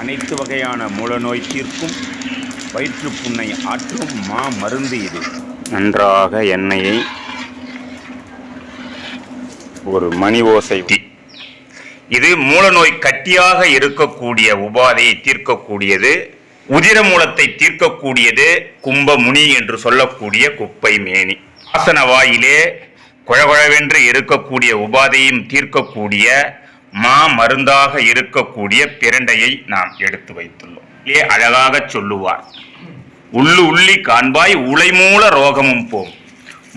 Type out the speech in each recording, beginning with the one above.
அனைத்து வகையான மூலநோய் தீர்க்கும் வயிற்றுப்புண்ணை ஆற்றும் மருந்து இது. நன்றாக எண்ணெயை ஒரு மணி ஓசை. இது மூலநோய் கட்டியாக இருக்கக்கூடிய உபாதையை தீர்க்கக்கூடியது. உதிர மூலத்தை தீர்க்கக்கூடியது கும்பமுனி என்று சொல்லக்கூடிய குப்பை மேனி. ஆசன வாயிலே குழகுழவென்று இருக்கக்கூடிய உபாதையும் தீர்க்கக்கூடிய மருந்தாக இருக்கக்கூடிய பிரண்டையை நாம் எடுத்து வைத்துள்ளோம். அழகாக சொல்லுவார், உள்ளி காண்பாய் உளைமூல ரோகமும் போம்.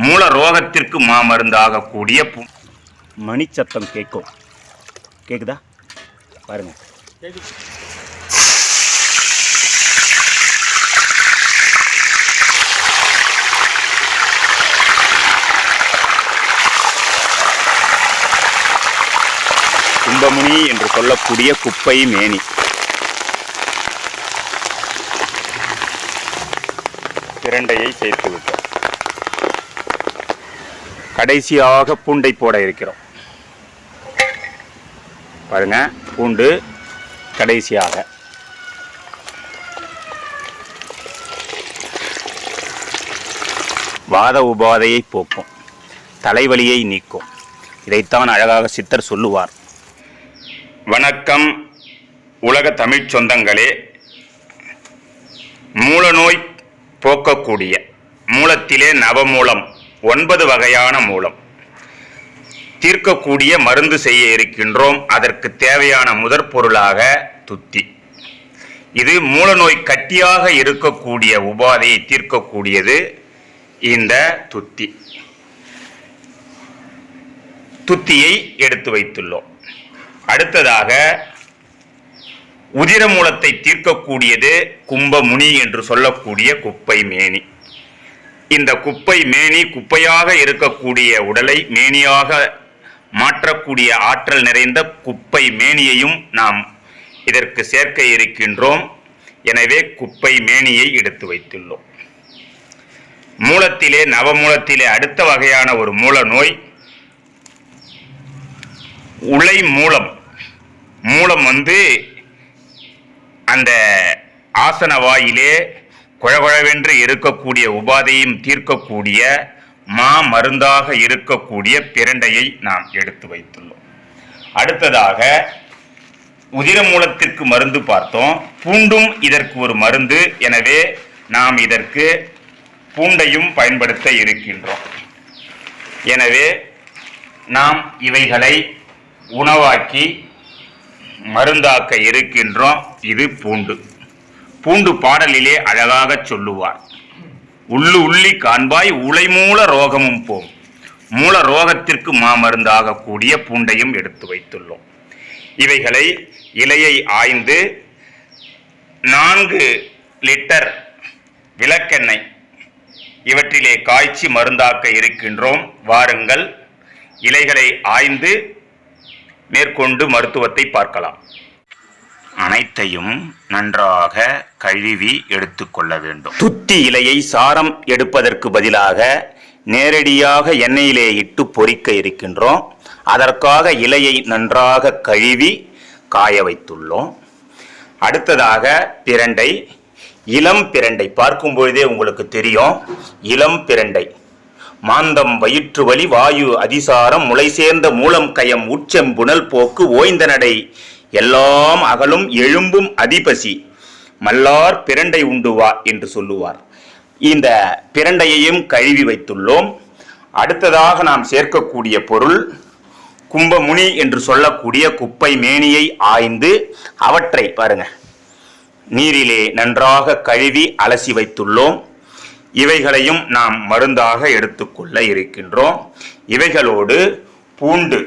மூல ரோகத்திற்கு மருந்தாக கூடிய மணிச்சத்தம் கேட்கும். கேக்குதா பாருங்க. கும்பமுனி என்று சொல்லக்கூடிய குப்பை மேனி. பிரண்டையை சேர்த்து விட்டோம். கடைசியாக பூண்டை போட இருக்கிறோம். பாருங்க, பூண்டு கடைசியாக. வாத உபாதையை போக்கும், தலைவலியை நீக்கும். இதைத்தான் அழகாக சித்தர் சொல்லுவார். வணக்கம் உலக தமிழ் சொந்தங்களே. மூலநோய் போக்கக்கூடிய மூலத்திலே நவமூலம் 9 வகையான மூலம் தீர்க்கக்கூடிய மருந்து செய்ய இருக்கின்றோம். அதற்கு தேவையான முதற் பொருளாக துத்தி. இது மூலநோய் கட்டியாக இருக்கக்கூடிய உபாதையை தீர்க்கக்கூடியது இந்த துத்தி. துத்தியை எடுத்து வைத்துள்ளோம். அடுத்ததாக உதிர மூலத்தை தீர்க்கக்கூடியது கும்பமுனி என்று சொல்லக்கூடிய குப்பை மேனி. இந்த குப்பை மேனி குப்பையாக இருக்கக்கூடிய உடலை மேனியாக மாற்றக்கூடிய ஆற்றல் நிறைந்த குப்பை மேனியையும் நாம் இதற்கு சேர்க்க இருக்கின்றோம். எனவே குப்பை மேனியை எடுத்து வைத்துள்ளோம். மூலத்திலே நவமூலத்திலே அடுத்த வகையான ஒரு மூல நோய் உளை மூலம். மூலம் அந்த ஆசன வாயிலே குழகுழவென்று இருக்கக்கூடிய உபாதையும் தீர்க்கக்கூடிய மருந்தாக இருக்கக்கூடிய பிரண்டையை நாம் எடுத்து வைத்துள்ளோம். அடுத்ததாக உதிர மூலத்திற்கு மருந்து பார்த்தோம். பூண்டும் இதற்கு ஒரு மருந்து. எனவே நாம் இதற்கு பூண்டையும் பயன்படுத்த இருக்கின்றோம். எனவே நாம் இவைகளை உணவாக்கி மருந்தாக்க இருக்கின்றோம். இது பூண்டு. பூண்டு பாடலிலே அழகாக சொல்லுவார், உள்ளி காண்பாய் உளைமூல ரோகமும் போம். மூல ரோகத்திற்கு மருந்தாக கூடிய பூண்டையும் எடுத்து வைத்துள்ளோம். இவைகளை இலையை ஆய்ந்து 4 லிட்டர் விளக்கெண்ணெய் இவற்றிலே காய்ச்சி மருந்தாக்க இருக்கின்றோம். வாருங்கள், இலைகளை ஆய்ந்து மேற்கொண்டு மருத்துவத்தை பார்க்கலாம். அனைத்தையும் நன்றாக கழுவி எடுத்துக்கொள்ள வேண்டும். துத்தி இலையை சாரம் எடுப்பதற்கு பதிலாக நேரடியாக எண்ணெயிலே இட்டு பொரிக்க இருக்கின்றோம். அதற்காக இலையை நன்றாக கழுவி காய வைத்துள்ளோம். அடுத்ததாக பிரண்டை, இளம் பிரண்டை. பார்க்கும் பொழுதே உங்களுக்கு தெரியும், இளம் பிரண்டை. மாந்தம், வயிற்று வலி, வாயு அதிசாரம், முளை சேர்ந்த மூலம், கயம், உச்சம், புனல் போக்கு, ஓய்ந்த நடை எல்லாம் அகலும், எழும்பும் அதிபசி, மல்லார் பிரண்டை உண்டுவா என்று சொல்லுவார். இந்த பிரண்டையையும் கழுவி வைத்துள்ளோம். அடுத்ததாக நாம் சேர்க்கக்கூடிய பொருள் கும்பமுனி என்று சொல்லக்கூடிய குப்பை மேனியை ஆய்ந்து அவற்றை பாருங்க நீரிலே நன்றாக கழுவி அலசி வைத்துள்ளோம். இவைகளையும் நாம் மருந்தாக எடுத்துக்கொள்ள இருக்கின்றோம். இவைகளோடு பூண்டு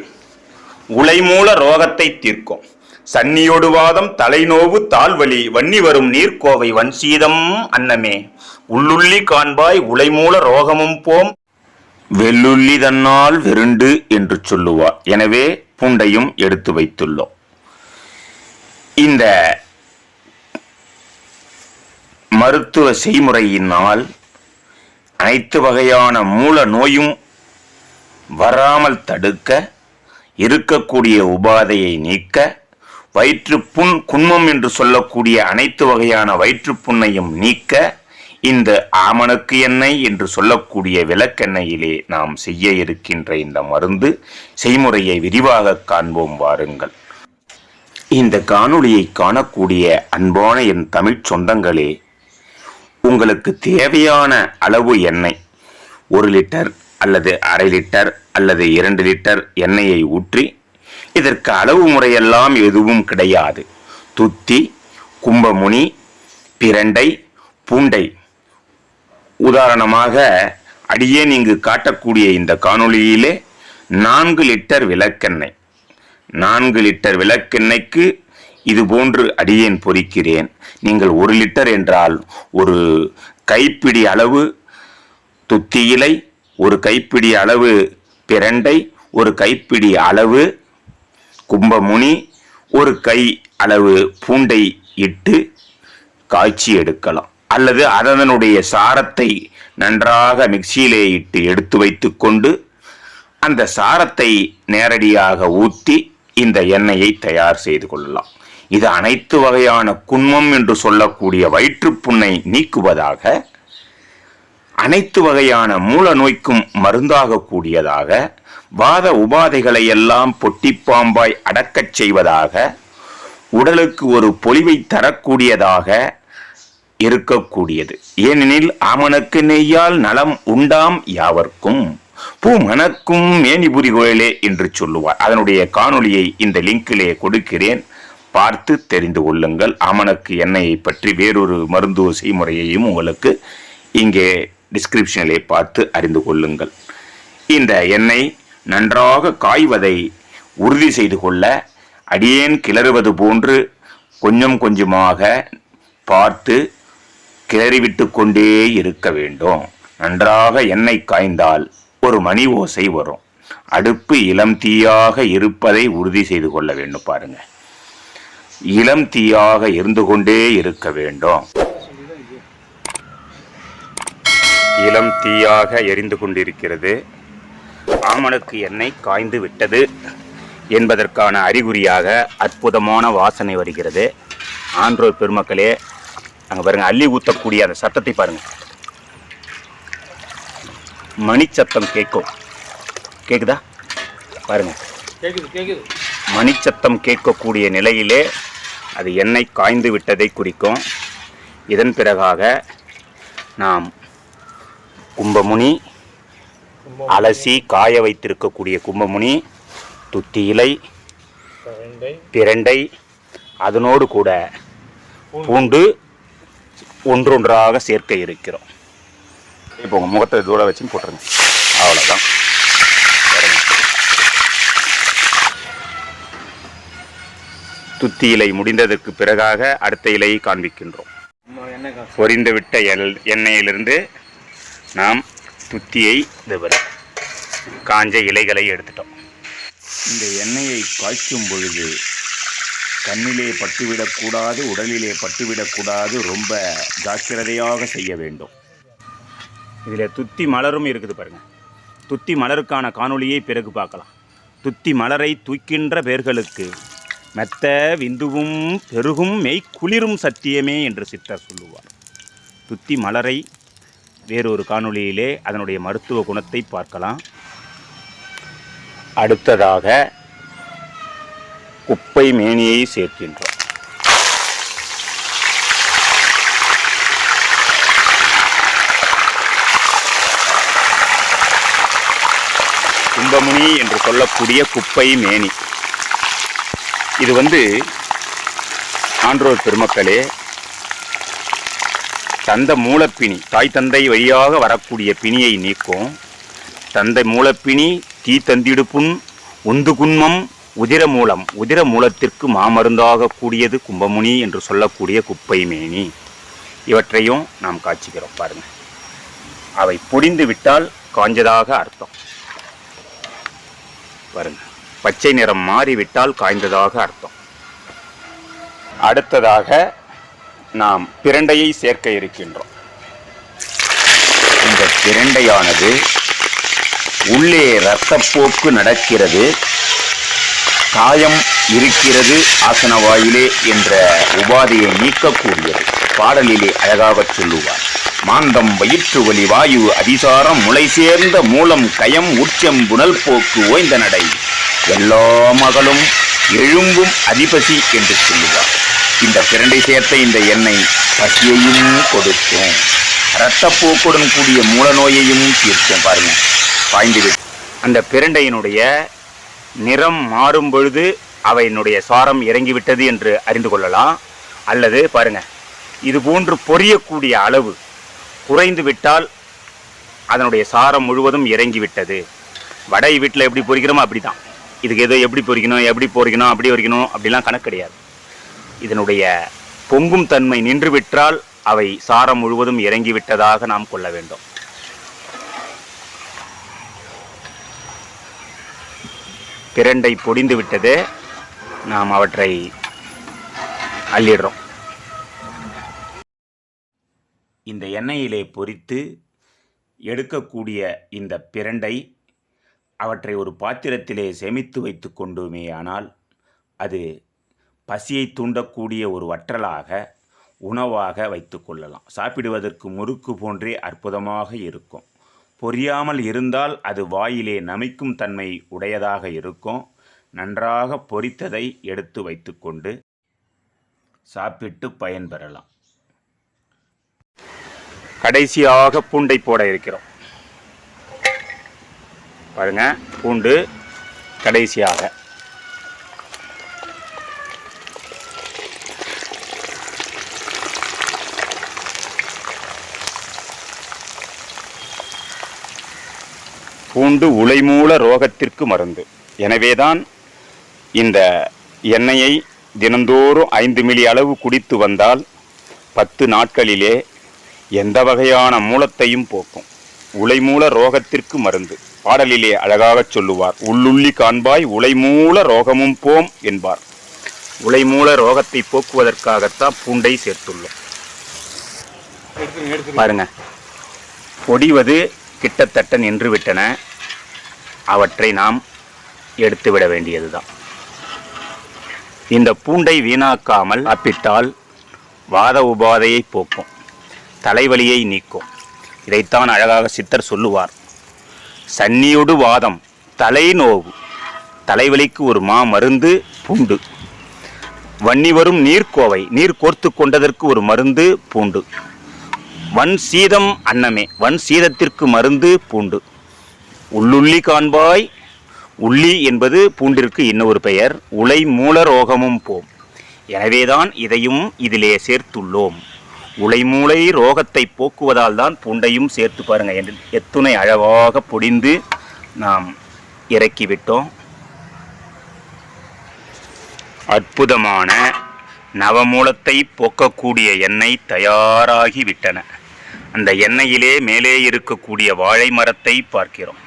உளைமூல ரோகத்தை தீர்க்கும். சன்னியோடு வாதம், தலைநோவு, தாழ்வலி, வன்னி வரும் நீர்க்கோவை, வன்சீதம் அன்னமே, உள்ளுள்ளி காண்பாய் உளைமூல ரோகமும் போம், வெள்ளுள்ளி தன்னால் வெருண்டு என்று சொல்லுவார். எனவே பூண்டையும் எடுத்து வைத்துள்ளோம். இந்த மருத்துவ செய்முறையினால் அனைத்து வகையான மூல நோயும் வராமல் தடுக்க, இருக்கக்கூடிய உபாதையை நீக்க, வயிற்றுப்புண், குன்மம் என்று சொல்லக்கூடிய அனைத்து வகையான வயிற்றுப்புண்ணையும் நீக்க இந்த ஆமணக்கு எண்ணெய் என்று சொல்லக்கூடிய விளக்கெண்ணெயிலே நாம் செய்ய இருக்கின்ற இந்த மருந்து செய்முறையை விரிவாக காண்போம் வாருங்கள். இந்த காணொளியை காணக்கூடிய அன்பான என் தமிழ் சொந்தங்களே, உங்களுக்கு தேவையான அளவு எண்ணெய் 1 லிட்டர் அல்லது அரை லிட்டர் அல்லது 2 லிட்டர் எண்ணெயை ஊற்றி, இதற்கு அளவு முறையெல்லாம் எதுவும் கிடையாது. துத்தி, கும்பமுனி, பிரண்டை, பூண்டை, உதாரணமாக அடியேன் இங்கு காட்டக்கூடிய இந்த காணொளியிலே 4 லிட்டர் விளக்கெண்ணெய், 4 லிட்டர் விளக்கெண்ணெய்க்கு இது போன்று அடியேன் பொரிக்கிறேன். நீங்கள் 1 லிட்டர் என்றால் ஒரு கைப்பிடி அளவு துத்தி இலை, ஒரு கைப்பிடி அளவு பிரண்டை, ஒரு கைப்பிடி அளவு கும்பமுனி, ஒரு கை அளவு பூண்டை இட்டு காய்ச்சி எடுக்கலாம். அல்லது அதனுடைய சாரத்தை நன்றாக மிக்சியிலே இட்டு எடுத்து வைத்துக்கொண்டு அந்த சாரத்தை நேரடியாக ஊற்றி இந்த எண்ணெயை தயார் செய்து கொள்ளலாம். இது அனைத்து வகையான குன்மம் என்று சொல்லக்கூடிய வயிற்றுப்புண்ணை நீக்குவதாக, அனைத்து வகையான மூல நோய்க்கும் மருந்தாக கூடியதாக, வாத உபாதைகளை எல்லாம் பொட்டிப்பாம்பாய் அடக்கச் செய்வதாக, உடலுக்கு ஒரு பொலிவை தரக்கூடியதாக இருக்கக்கூடியது. ஏனெனில் ஆமணக்கு நெய்யால் நலம் உண்டாம் யாவர்க்கும் பூ மணக்கும் மேனிபுரி கோயிலே என்று சொல்லுவார். அதனுடைய காணொளியை இந்த லிங்கிலே கொடுக்கிறேன், பார்த்து தெரிந்து கொள்ளுங்கள். ஆமணக்கு எண்ணெயை பற்றி வேறொரு மருத்துவ செய்முறையையும் உங்களுக்கு இங்கே டிஸ்கிரிப்ஷனிலே பார்த்து அறிந்து கொள்ளுங்கள். இந்த எண்ணெய் நன்றாக காய்வதை உறுதி செய்து கொள்ள அடியேன் கிளறுவது போன்று கொஞ்சம் கொஞ்சமாக பார்த்து கிளறிவிட்டு கொண்டே இருக்க வேண்டும். நன்றாக எண்ணெய் காய்ந்தால் ஒரு மணி ஓசை வரும். அடுப்பு இளம் தீயாக இருப்பதை உறுதி செய்து கொள்ள வேண்டும். பாருங்க, இளம் தீயாக இருந்து கொண்டே இருக்க வேண்டும். இளம் தீயாக எரிந்து கொண்டிருக்கிறது. ஆமணக்கு எண்ணெய் காய்ந்து விட்டது என்பதற்கான அறிகுறியாக அற்புதமான வாசனை வருகிறது. ஆன்றோர் பெருமக்களே, அங்கே பாருங்க, அள்ளி ஊற்றக்கூடிய அந்த சத்தத்தை பாருங்க. மணி சத்தம் கேட்கும். கேக்குதா? பாருங்க, கேக்குது. மணி சத்தம் கேட்கக்கூடிய நிலையிலே அது எண்ணெய் காய்ந்து விட்டதை குறிக்கும். இதன் பிறகாக நாம் கும்பமுனி, அலசி காய வைத்திருக்கக்கூடிய கும்பமுனி, துத்தி இலை, பிரண்டை, அதனோடு கூட பூண்டு ஒன்றொன்றாக சேர்க்க இருக்கிறோம். இப்போ உங்கள் முகத்தை தூர வச்சு போட்டுருங்க. அவ்வளோதான். துத்தி இலை முடிந்ததற்கு பிறகாக அடுத்த இலையை காண்பிக்கின்றோம். பொரிந்துவிட்ட எண்ணெயிலிருந்து நாம் துத்தியை காஞ்ச இலைகளை எடுத்துட்டோம். இந்த எண்ணெயை காய்ச்சும் பொழுது கண்ணிலே பட்டுவிடக்கூடாது, உடலிலே பட்டுவிடக்கூடாது. ரொம்ப ஜாக்கிரதையாக செய்ய வேண்டும். இதில் துத்தி மலரும் இருக்குது பாருங்கள். துத்தி மலருக்கான காணொளியை பிறகு பார்க்கலாம். துத்தி மலரை தூக்கின்ற பேர்களுக்கு மெத்த விந்துவும் பெருகும் மெய் குளிரும் சத்தியமே என்று சித்தர் சொல்லுவார். துத்தி மலரை வேறொரு காணொளியிலே அதனுடைய மருத்துவ குணத்தை பார்க்கலாம். அடுத்ததாக குப்பை மேனியை சேர்க்கின்றோம். கும்பமுனி என்று சொல்லக்கூடிய குப்பை மேனி, இது ஆன்றோர் பெருமக்களே, தந்த மூலப்பிணி, தாய் தந்தை வழியாக வரக்கூடிய பிணியை நீக்கும். தந்தை மூலப்பிணி, தீ தந்திடுப்புண், உந்து குன்மம், உதிர மூலம், உதிர மூலத்திற்கு மாமருந்தாக கூடியது கும்பமுனி என்று சொல்லக்கூடிய குப்பை மேனி. இவற்றையும் நாம் காய்ச்சிக்கிறோம் பாருங்க. அவை பொடிந்து விட்டால் காஞ்சதாக அர்த்தம். பாருங்க, பச்சை நிறம் மாறிவிட்டால் காய்ந்ததாக அர்த்தம். அடுத்ததாக நாம் பிரண்டையை சேர்க்க இருக்கின்றோம். இந்த பிரண்டையானது உள்ளே இரத்தப்போக்கு நடக்கிறது, காயம் இருக்கிறது ஆசன வாயிலே என்ற உபாதையை நீக்கக்கூடியது. பாடலிலே அழகாகச் சொல்லுவார். மாந்தம் வயிற்று வலி வாயு அதிசாரம் முளை சேர்ந்த மூலம் கயம் உச்சம் புனல் போக்கு ஓய்ந்த நடை எல்லா மகளும் எழும்பும் அதிபசி என்று சொல்லுவார். இந்த பிரண்டை சேர்த்த இந்த எண்ணெய் பசியையும் கொடுக்கும், இரத்தப்போக்குடன் கூடிய மூல நோயையும் தீர்க்கும். பாருங்க, பாய்ந்துவிட்டு அந்த பிரண்டையினுடைய நிறம் மாறும் பொழுது அவையினுடைய சாரம் இறங்கிவிட்டது என்று அறிந்து கொள்ளலாம். அல்லது பாருங்க, இது போன்று பொரியக்கூடிய அளவு குறைந்து விட்டால் அதனுடைய சாரம் முழுவதும் இறங்கிவிட்டது. வடை வீட்டில் எப்படி பொரிக்கிறோமோ அப்படி தான். இதுக்கு ஏதோ எப்படி பொரிக்கணும் அப்படி பொரிக்கணும் அப்படிலாம் கணக்கு கிடையாது. இதனுடைய பொங்கும் தன்மை நின்று விட்டால் அவை சாரம் முழுவதும் இறங்கிவிட்டதாக நாம் கொள்ள வேண்டும். பிரண்டை பொடிந்து விட்டது, நாம் அவற்றை அள்ளிடுறோம். இந்த எண்ணெயிலே பொரித்து எடுக்கக்கூடிய இந்த பிரண்டை அவற்றை ஒரு பாத்திரத்திலே சேமித்து வைத்து கொண்டோமேயானால் அது பசியை தூண்டக்கூடிய ஒரு வற்றலாக உணவாக வைத்து கொள்ளலாம். சாப்பிடுவதற்கு முறுக்கு போன்றே அற்புதமாக இருக்கும். பொரியாமல் இருந்தால் அது வாயிலே நமைக்கும் தன்மை உடையதாக இருக்கும். நன்றாக பொரித்ததை எடுத்து வைத்து கொண்டு சாப்பிட்டு பயன்பெறலாம். கடைசியாக பூண்டை போட இருக்கிறோம். பாருங்க, பூண்டு கடைசியாக. பூண்டு உளைமூல ரோகத்திற்கு மருந்து. எனவேதான் இந்த எண்ணெயை தினந்தோறும் 5 மில்லி அளவு குடித்து வந்தால் 10 நாட்களிலே எந்த வகையான மூலத்தையும் போக்கும். உளைமூல ரோகத்திற்கு மருந்து. பாடலிலே அழகாகச் சொல்லுவார். உள்ளுள்ளி காண்பாய் உளைமூல ரோகமும் போம் என்பார். உளைமூல ரோகத்தை போக்குவதற்காகத்தான் பூண்டை சேர்த்துள்ளோம். பாருங்க, பொடிவது கிட்டத்தட்ட நின்றுவிட்டன. அவற்றை நாம் எடுத்துவிட வேண்டியதுதான். இந்த பூண்டை வீணாக்காமல் சாப்பிட்டால் வாத உபாதையை போக்கும், தலைவலியை நீக்கும். இதைத்தான் அழகாக சித்தர் சொல்லுவார். சன்னியொடு வாதம் தலை நோவு, தலைவலிக்கு ஒரு மருந்து பூண்டு. வன்னி வரும் நீர்க்கோவை, நீர் கோர்த்து கொண்டதற்கு ஒரு மருந்து பூண்டு. வன் சீதம் அன்னமே, வன் சீதத்திற்கு மருந்து பூண்டு. உள்ளுள்ளி காண்பாய், உள்ளி என்பது பூண்டிற்கு இன்னொரு பெயர். உளை மூல ரோகமும் போம். எனவேதான் இதையும் இதிலே சேர்த்துள்ளோம். உளைமூலை ரோகத்தை போக்குவதால் தான் பூண்டையும் சேர்த்து பாருங்க என்று எத்துணை அழகாக பொடிந்து நாம் இறக்கிவிட்டோம். அற்புதமான நவமூலத்தை போக்கக்கூடிய எண்ணெய் தயாராகிவிட்டன. அந்த எண்ணெயிலே மேலே இருக்கக்கூடிய வாழை மரத்தை பார்க்கிறோம்.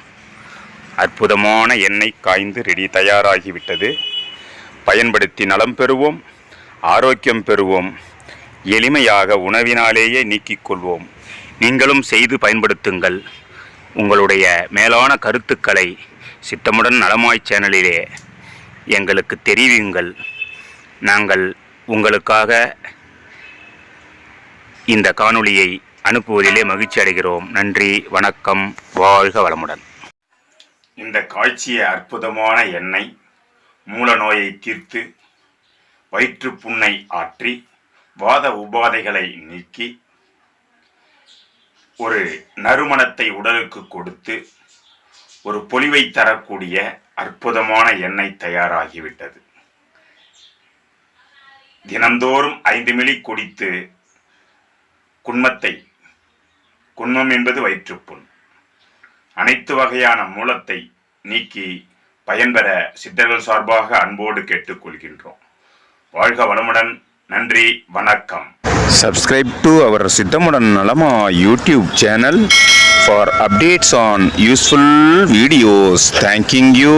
அற்புதமான எண்ணெய் காய்ந்து ரெடி தயாராகிவிட்டது. பயன்படுத்தி நலம் பெறுவோம், ஆரோக்கியம் பெறுவோம். எளிமையாக உணவினாலேயே நீக்கிக் கொள்வோம். நீங்களும் செய்து பயன்படுத்துங்கள். உங்களுடைய மேலான கருத்துக்களை சித்தமுடன் நலமாய் சேனலிலே எங்களுக்கு தெரிவியுங்கள். நாங்கள் உங்களுக்காக இந்த காணொளியை அனுப்புவதிலே மகிழ்ச்சி அடைகிறோம். நன்றி, வணக்கம், வாழ்க வளமுடன். இந்த காய்ச்சிய அற்புதமான எண்ணெய் மூல நோயை தீர்த்து வயிற்று புண்ணை ஆற்றி வாத உபாதைகளை நீக்கி ஒரு நறுமணத்தை உடலுக்கு கொடுத்து ஒரு பொலிவை தரக்கூடிய அற்புதமான எண்ணெய் தயாராகிவிட்டது. தினந்தோறும் 5 மில்லி குடித்து குன்மம் என்பது வயிற்றுப்புண், அனைத்து வகையான மூலத்தை நீக்கி பயன்பெற சித்தர்கள் சார்பாக அன்போடு கேட்டுக்கொள்கின்றோம். வாழ்க வளமுடன். நன்றி, வணக்கம். Subscribe to our சித்தமுடன் நலமா YouTube channel for updates on useful videos. Thanking you.